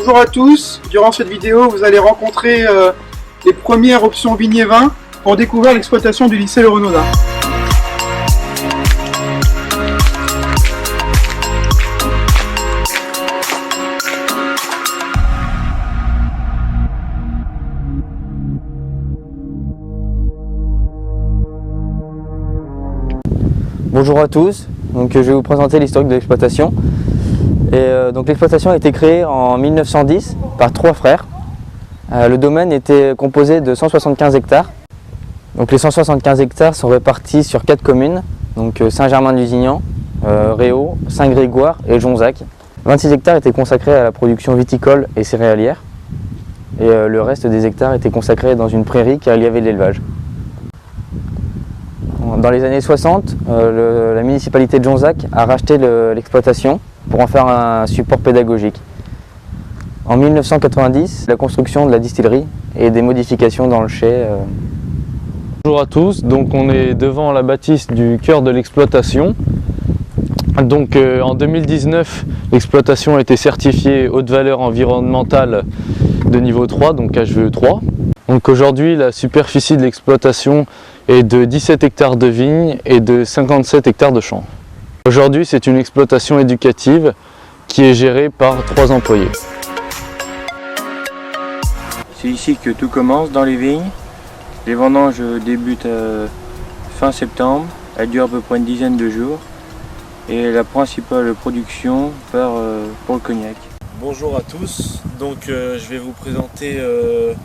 Bonjour à tous, durant cette vidéo vous allez rencontrer les premières options vignes vin pour découvrir l'exploitation du lycée Le Renaudin. Bonjour à tous, je vais vous présenter l'historique de l'exploitation. L'exploitation a été créée en 1910 par 3 frères. Le domaine était composé de 175 hectares. Les 175 hectares sont répartis sur 4 communes, Saint-Germain-de-Lusignan, Réau, Saint-Grégoire et Jonzac. 26 hectares étaient consacrés à la production viticole et céréalière et le reste des hectares étaient consacrés dans une prairie car il y avait de l'élevage. Dans les années 60, la municipalité de Jonzac a racheté l'exploitation pour en faire un support pédagogique. En 1990, la construction de la distillerie et des modifications dans le chai. Bonjour à tous, on est devant la bâtisse du cœur de l'exploitation. En 2019, l'exploitation a été certifiée haute valeur environnementale de niveau 3, donc HVE3. Aujourd'hui, la superficie de l'exploitation est de 17 hectares de vignes et de 57 hectares de champs. Aujourd'hui, c'est une exploitation éducative qui est gérée par 3 employés. C'est ici que tout commence dans les vignes. Les vendanges débutent fin septembre, elles durent à peu près une dizaine de jours et la principale production part pour le cognac. Bonjour à tous, je vais vous présenter le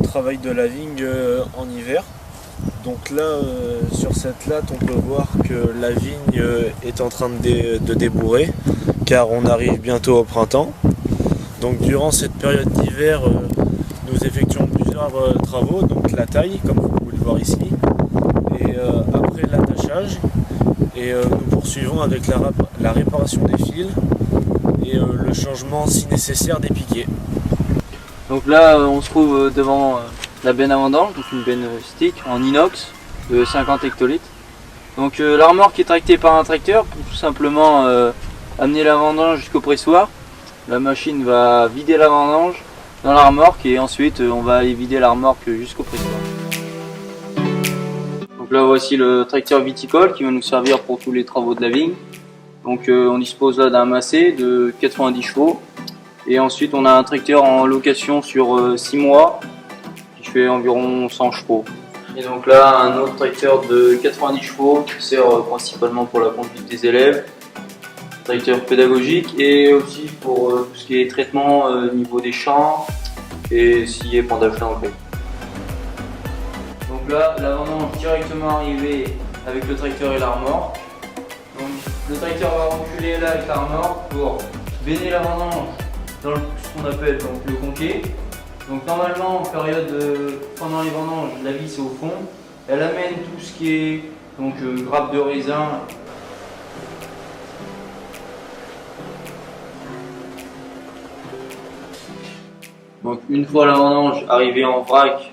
travail de la vigne en hiver. Sur cette latte, on peut voir que la vigne est en train de débourrer car on arrive bientôt au printemps. Durant cette période d'hiver, nous effectuons plusieurs travaux, la taille, comme vous pouvez le voir ici, et après l'attachage, et nous poursuivons avec la réparation des fils et le changement si nécessaire des piquets. Là, on se trouve devant la benne à vendange, une benne stick en inox de 50 hectolitres. La remorque est tractée par un tracteur pour tout simplement amener la vendange jusqu'au pressoir. La machine va vider la vendange dans la remorque et ensuite on va aller vider la remorque jusqu'au pressoir. Là voici le tracteur viticole qui va nous servir pour tous les travaux de la vigne. On dispose là d'un Massey de 90 chevaux et ensuite on a un tracteur en location sur 6 mois qui fait environ 100 chevaux. Et là un autre tracteur de 90 chevaux qui sert principalement pour la conduite des élèves, tracteur pédagogique et aussi pour tout ce qui est traitement au niveau des champs et scier épandage d'engrais. Là, la vendange directement arrivée avec le tracteur et la remorque. Le tracteur va reculer là avec la remorque pour béner la vendange dans ce qu'on appelle le conquet. Normalement, en période pendant les vendanges, la vis est au fond. Elle amène tout ce qui est grappe de raisin. Une fois la vendange arrivée en vrac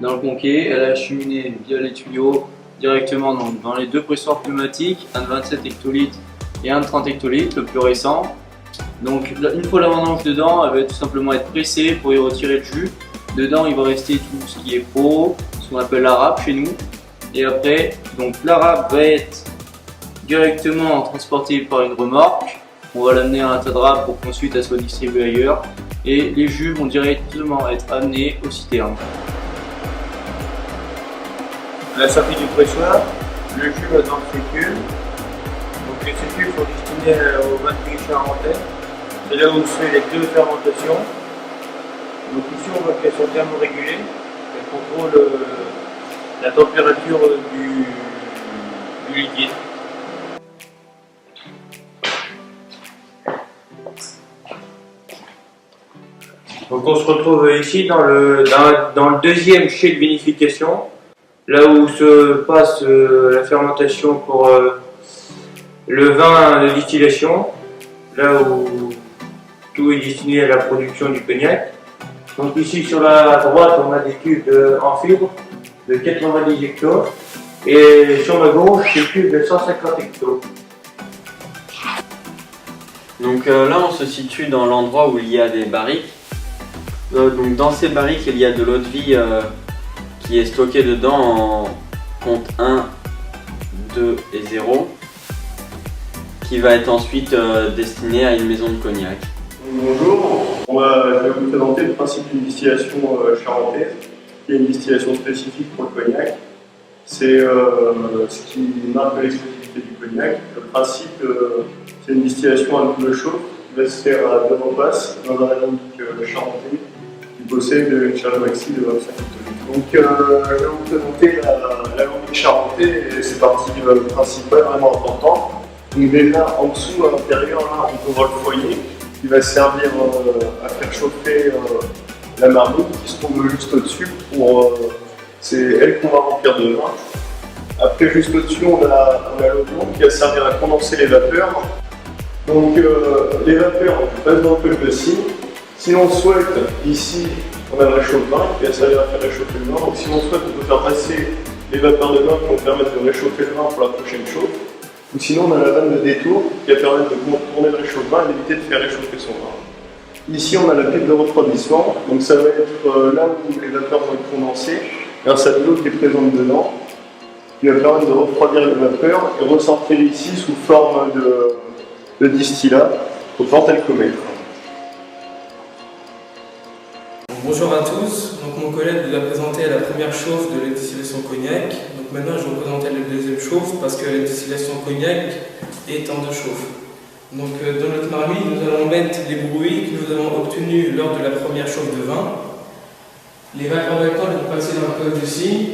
dans le conquet, elle est acheminée via les tuyaux directement dans les 2 pressoirs pneumatiques, un de 27 hectolitres et un de 30 hectolitres, le plus récent. Une fois la vendange dedans, elle va tout simplement être pressée pour y retirer le jus. Dedans, il va rester tout ce qui est peau, ce qu'on appelle la râpe chez nous. Et après, la râpe va être directement transportée par une remorque. On va l'amener à un tas de râpe pour qu'ensuite elle soit distribuée ailleurs. Et les jus vont directement être amenés au citerne. À la sortie du pressoir, le jus va dans le sécule. Les sécules sont destinés aux 20 pays charentais. C'est là où on fait les 2 fermentations. Ici on voit qu'elles sont thermorégulées. Elles contrôlent la température du liquide. On se retrouve ici dans le 2e chai de vinification, là où se passe la fermentation pour le vin de distillation, là où tout est destiné à la production du cognac. Ici sur la droite, on a des tubes en fibre de 90 hectos et sur ma gauche, des tubes de 150 hectos. Donc là on se situe dans l'endroit où il y a des barriques. Donc dans ces barriques il y a de l'eau de vie qui est stockée dedans en compte 1, 2 et 0, qui va être ensuite destinée à une maison de cognac. Bonjour, je vais vous présenter le principe d'une distillation charentaise, qui est une distillation spécifique pour le cognac. C'est ce qui marque l'exclusivité du cognac. Le principe, c'est une distillation à double chauffe qui va se faire à 2 repasses dans un alambic charentais qui possède une charge maxi de 25 hectolitres. Donc je vais vous présenter l'alambic charentais et ses parties principales vraiment importantes. Donc déjà en dessous, à l'intérieur, là, on peut voir le foyer qui va servir à faire chauffer la marmite qui se trouve juste au-dessus. C'est elle qu'on va remplir de vin. Après, juste au-dessus, on a l'oignon qui va servir à condenser les vapeurs. Donc les vapeurs passent dans le col de scie. Si l'on souhaite, ici, on a le réchauffe-vin qui va servir à faire réchauffer le vin. Donc si l'on souhaite, on peut faire passer les vapeurs de vin qui vont permettre de réchauffer le vin pour la prochaine chauffe. Ou sinon, on a la vanne de détour qui va permettre de contourner le réchauffe-vin et d'éviter de faire réchauffer son vin. Ici, on a la pipe de refroidissement. Donc ça va être là où les vapeurs vont être condensées grâce à de l'eau qui est présente dedans, qui va permettre de refroidir les vapeurs et ressortir ici sous forme de distillat au porte-alcomètre. Bonjour à tous, donc mon collègue vous a présenté la première chauffe de la distillation cognac. Donc maintenant je vais vous présenter la deuxième chauffe parce que la distillation cognac est en 2 chauffes. Donc dans notre marmite nous allons mettre les bruits que nous avons obtenus lors de la première chauffe de vin. Les vapeurs d'alcool vont passer dans le col de scie,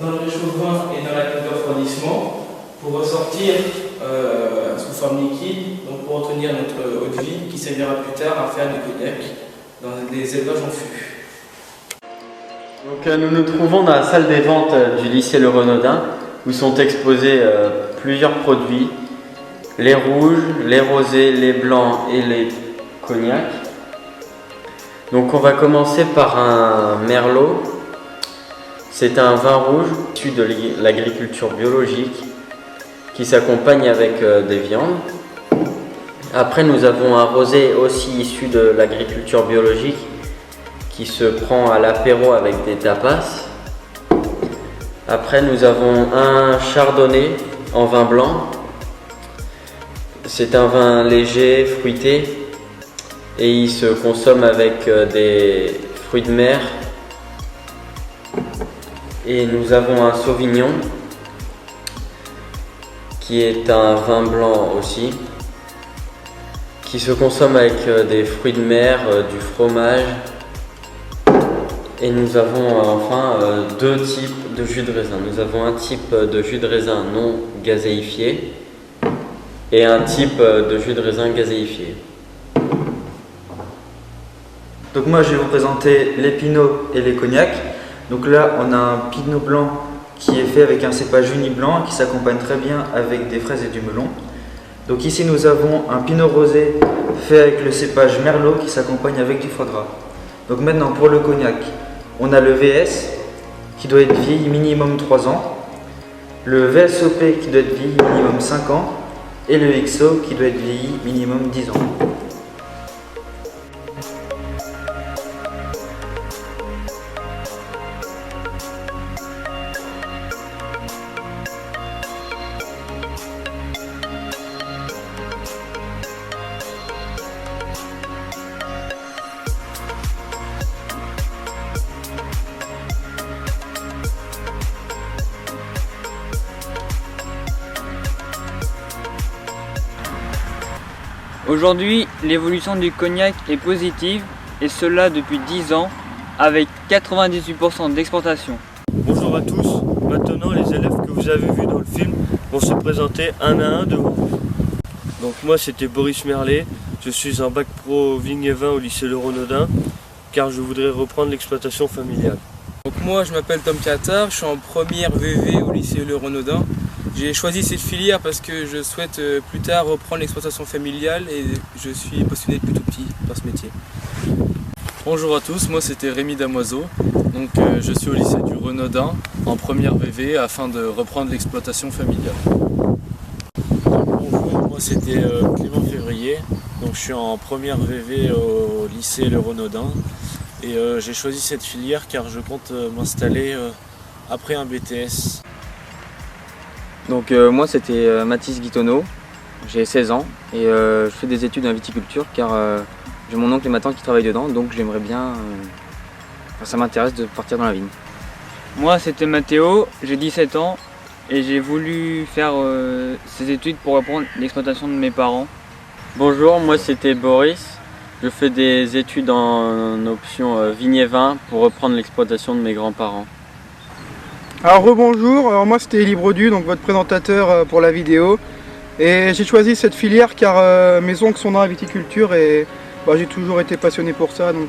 dans le réchauffe-vin et dans la pipe de refroidissement pour ressortir sous forme liquide, donc pour obtenir notre eau de vie qui servira plus tard à faire du cognac dans des élevages en fût. Donc nous nous trouvons dans la salle des ventes du lycée Le Renaudin où sont exposés plusieurs produits, les rouges, les rosés, les blancs et les cognacs. Donc on va commencer par un merlot. C'est un vin rouge issu de l'agriculture biologique qui s'accompagne avec des viandes. Après nous avons un rosé aussi issu de l'agriculture biologique qui se prend à l'apéro avec des tapas. Après nous avons un chardonnay en vin blanc. C'est un vin léger, fruité et il se consomme avec des fruits de mer. Et nous avons un sauvignon qui est un vin blanc aussi, qui se consomme avec des fruits de mer, du fromage. Et nous avons enfin 2 types de jus de raisin. Nous avons un type de jus de raisin non gazéifié et un type de jus de raisin gazéifié. Donc moi je vais vous présenter les pinots et les cognacs. Donc là on a un pinot blanc qui est fait avec un cépage uni blanc qui s'accompagne très bien avec des fraises et du melon. Donc ici nous avons un pinot rosé fait avec le cépage merlot qui s'accompagne avec du foie gras. Donc maintenant pour le cognac, on a le VS qui doit être vieilli minimum 3 ans, le VSOP qui doit être vieilli minimum 5 ans et le XO qui doit être vieilli minimum 10 ans. Aujourd'hui, l'évolution du cognac est positive et cela depuis 10 ans avec 98% d'exportation. Bonjour à tous, maintenant les élèves que vous avez vus dans le film vont se présenter un à un devant vous. Donc moi c'était Boris Merlet, je suis un bac pro vigne et vin au lycée Le Renaudin car je voudrais reprendre l'exploitation familiale. Donc moi je m'appelle Tom Cattard, je suis en première VV au lycée Le Renaudin. J'ai choisi cette filière parce que je souhaite plus tard reprendre l'exploitation familiale et je suis passionné depuis tout petit par ce métier. Bonjour à tous, moi c'était Rémi Damoiseau, donc je suis au lycée du Renaudin en première VV afin de reprendre l'exploitation familiale. Bonjour, Moi c'était Clément Février, donc je suis en première VV au lycée Le Renaudin et j'ai choisi cette filière car je compte m'installer après un BTS. Donc moi c'était Mathis Guitonneau, j'ai 16 ans et je fais des études en viticulture car j'ai mon oncle et ma tante qui travaillent dedans, donc j'aimerais bien, ça m'intéresse de partir dans la vigne. Moi c'était Mathéo, j'ai 17 ans et j'ai voulu faire ces études pour reprendre l'exploitation de mes parents. Bonjour, moi c'était Boris. Je fais des études en option vigne et vin pour reprendre l'exploitation de mes grands-parents. Alors rebonjour, alors moi c'était Élie Brodu, donc votre présentateur pour la vidéo. Et j'ai choisi cette filière car mes oncles sont dans la viticulture et j'ai toujours été passionné pour ça, donc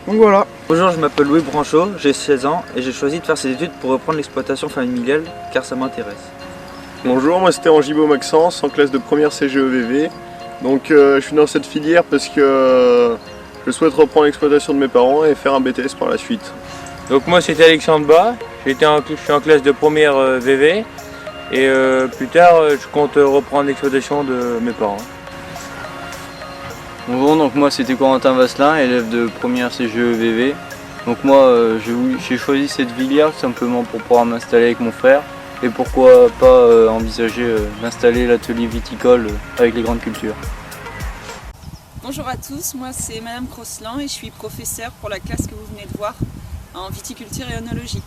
voilà. Bonjour, je m'appelle Louis Branchot, j'ai 16 ans et j'ai choisi de faire ces études pour reprendre l'exploitation familiale car ça m'intéresse. Bonjour, moi c'était Angibo Maxence, en classe de première CGEVV. Donc je suis dans cette filière parce que je souhaite reprendre l'exploitation de mes parents et faire un BTS par la suite. Donc moi c'était Alexandre Bas, je suis en classe de première VV et plus tard je compte reprendre l'exploitation de mes parents. Bonjour, donc moi c'était Corentin Vasselin, élève de première CGEVV. Donc moi j'ai choisi cette filière simplement pour pouvoir m'installer avec mon frère et pourquoi pas envisager d'installer l'atelier viticole avec les grandes cultures. Bonjour à tous, moi c'est Madame Crosselin et je suis professeure pour la classe que vous venez de voir en viticulture et œnologie.